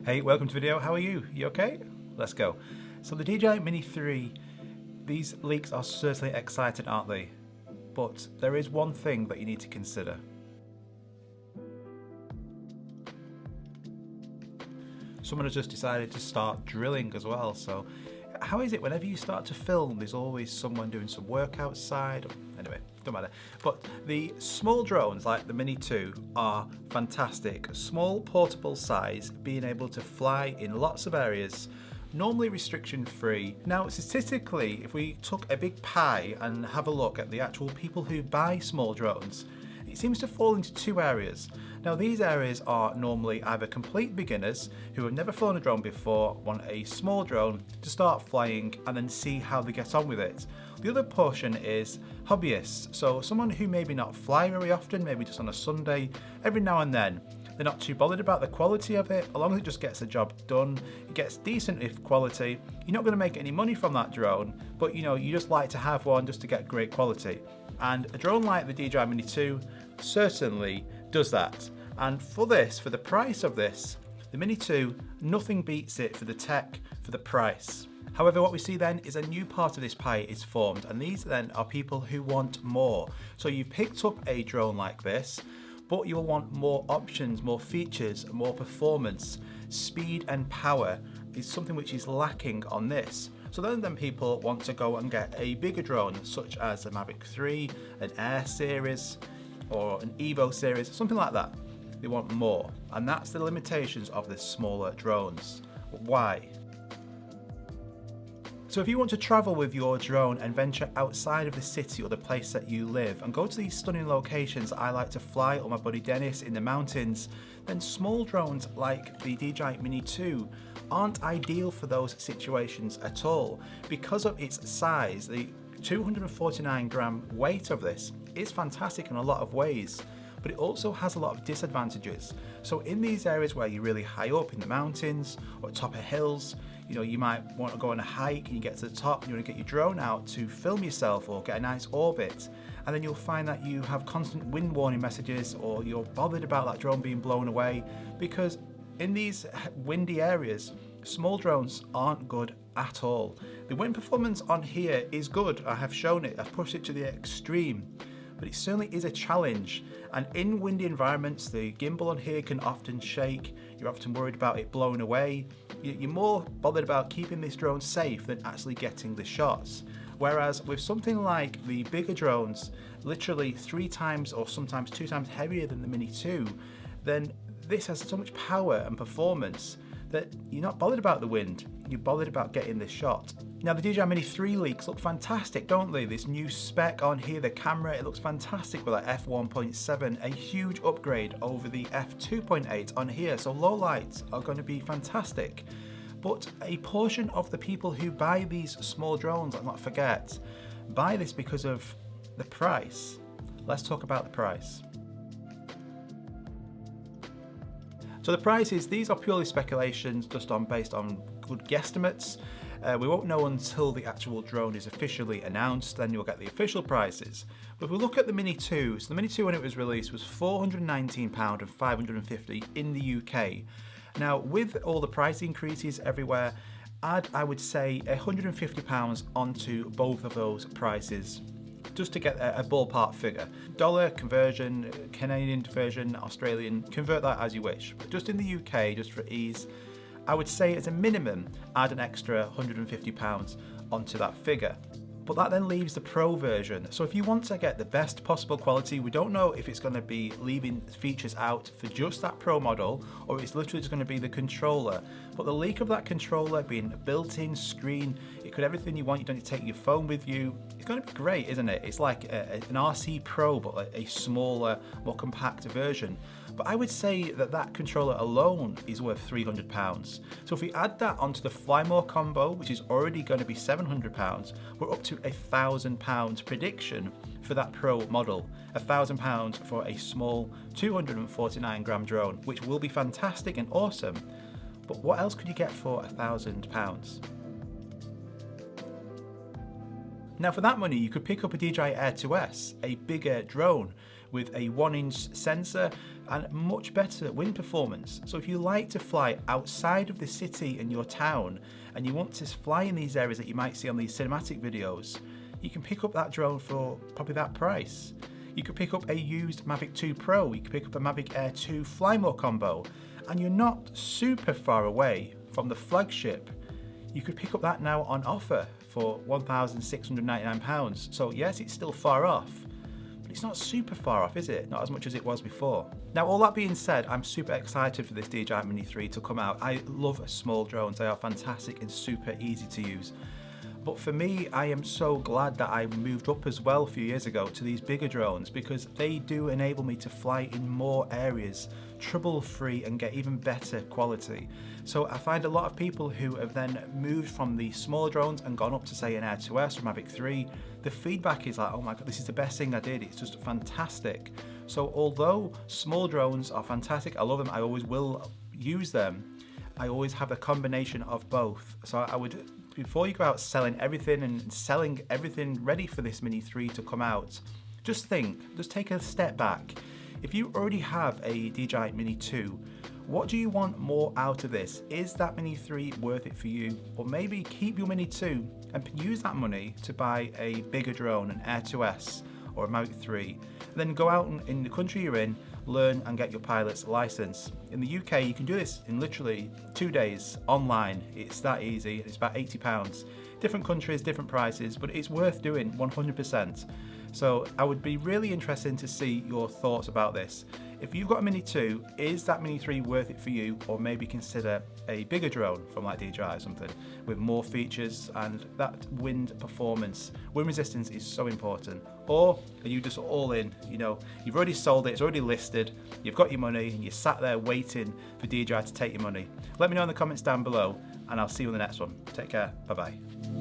Hey, welcome to the video. How are you? You okay? Let's go. So the DJI Mini 3, these leaks are certainly exciting, aren't they? But there is one thing that you need to consider. Someone has just decided to start drilling as well, so how is it whenever you start to film there's always someone doing some work outside? Anyway, don't matter. But the small drones like the Mini 2 are fantastic. Small portable size, being able to fly in lots of areas, normally restriction free. Now statistically, if we took a big pie and have a look at the actual people who buy small drones, it seems to fall into two areas. Now these areas are normally either complete beginners who have never flown a drone before, want a small drone to start flying and then see how they get on with it. The other portion is hobbyists, so someone who maybe not fly very often, maybe just on a Sunday, every now and then. They're not too bothered about the quality of it, as long as it just gets the job done, it gets decent if quality. You're not going to make any money from that drone, but you just like to have one just to get great quality. And a drone like the DJI Mini 2 certainly does that. And for the price of this, the Mini 2, nothing beats it for the tech, for the price. However, what we see then is a new part of this pie is formed, and these then are people who want more. So you've picked up a drone like this, but you'll want more options, more features, more performance. Speed and power is something which is lacking on this. So then people want to go and get a bigger drone, such as a Mavic 3, an Air series, or an Evo series, something like that. They want more, and that's the limitations of the smaller drones. Why? So if you want to travel with your drone and venture outside of the city or the place that you live and go to these stunning locations I like to fly, or my buddy Dennis in the mountains, then small drones like the DJI Mini 2 aren't ideal for those situations at all. Because of its size, the 249 gram weight of this is fantastic in a lot of ways, but it also has a lot of disadvantages. So in these areas where you're really high up in the mountains or top of hills, you might want to go on a hike and you get to the top and you want to get your drone out to film yourself or get a nice orbit, and then you'll find that you have constant wind warning messages, or you're bothered about that drone being blown away, because in these windy areas, small drones aren't good at all. The wind performance on here is good, I have shown it, I've pushed it to the extreme, but it certainly is a challenge. And in windy environments, the gimbal on here can often shake, you're often worried about it blowing away. You're more bothered about keeping this drone safe than actually getting the shots. Whereas with something like the bigger drones, literally 3 times or sometimes 2 times heavier than the Mini 2, then this has so much power and performance that you're not bothered about the wind, you're bothered about getting the shot. Now the DJI Mini 3 leaks look fantastic, don't they? This new spec on here, the camera, it looks fantastic with that f1.7, a huge upgrade over the f2.8 on here, so low lights are going to be fantastic. But a portion of the people who buy these small drones, let's not forget, buy this because of the price. Let's talk about the price. So the prices, these are purely speculations, just based on good guesstimates. We won't know until the actual drone is officially announced, then you'll get the official prices. But if we look at the Mini 2, so the Mini 2 when it was released was £419 and £550 in the UK. Now with all the price increases everywhere, I would say £150 onto both of those prices, just to get a ballpark figure. Dollar conversion, Canadian conversion, Australian, convert that as you wish. But just in the UK, just for ease, I would say as a minimum, add an extra £150 onto that figure. But that then leaves the Pro version. So if you want to get the best possible quality, we don't know if it's going to be leaving features out for just that Pro model, or it's literally just going to be the controller. But the leak of that controller being a built-in screen, it could everything you want, you don't need to take your phone with you. It's going to be great, isn't it? It's like an RC Pro, but a smaller, more compact version. But I would say that controller alone is worth £300. So if we add that onto the Fly More combo, which is already going to be £700, we're up to £1,000 prediction for that Pro model. £1,000 for a small 249 gram drone, which will be fantastic and awesome. But what else could you get for £1,000? Now for that money, you could pick up a DJI Air 2S, a bigger drone, with a 1-inch sensor and much better wind performance. So if you like to fly outside of the city in your town and you want to fly in these areas that you might see on these cinematic videos, you can pick up that drone for probably that price. You could pick up a used Mavic 2 Pro, you could pick up a Mavic Air 2 Fly More combo, and you're not super far away from the flagship. You could pick up that now on offer for £1,699. So yes, it's still far off, but it's not super far off, is it? Not as much as it was before. Now, all that being said, I'm super excited for this DJI Mini 3 to come out. I love small drones, they are fantastic and super easy to use. But for me, I am so glad that I moved up as well a few years ago to these bigger drones, because they do enable me to fly in more areas, trouble-free, and get even better quality. So I find a lot of people who have then moved from the smaller drones and gone up to, say, an Air 2S or Mavic 3, the feedback is like, oh my God, this is the best thing I did. It's just fantastic. So although small drones are fantastic, I love them, I always will use them, I always have a combination of both. So I would, before you go out selling everything ready for this Mini 3 to come out, just think, just take a step back. If you already have a DJI Mini 2, what do you want more out of this? Is that Mini 3 worth it for you? Or maybe keep your Mini 2 and use that money to buy a bigger drone, an Air 2S or a Mavic 3. Then go out in the country you're in, learn and get your pilot's license. In the UK, you can do this in literally 2 days online. It's that easy. It's about £80. Different countries, different prices, but it's worth doing 100%. So I would be really interested to see your thoughts about this. If you've got a Mini 2, is that Mini 3 worth it for you? Or maybe consider a bigger drone from like DJI or something with more features and that wind performance. Wind resistance is so important. Or are you just all in? You know, you've already sold it, it's already listed, you've got your money, and you're sat there waiting for DJI to take your money. Let me know in the comments down below, and I'll see you in the next one. Take care, bye bye.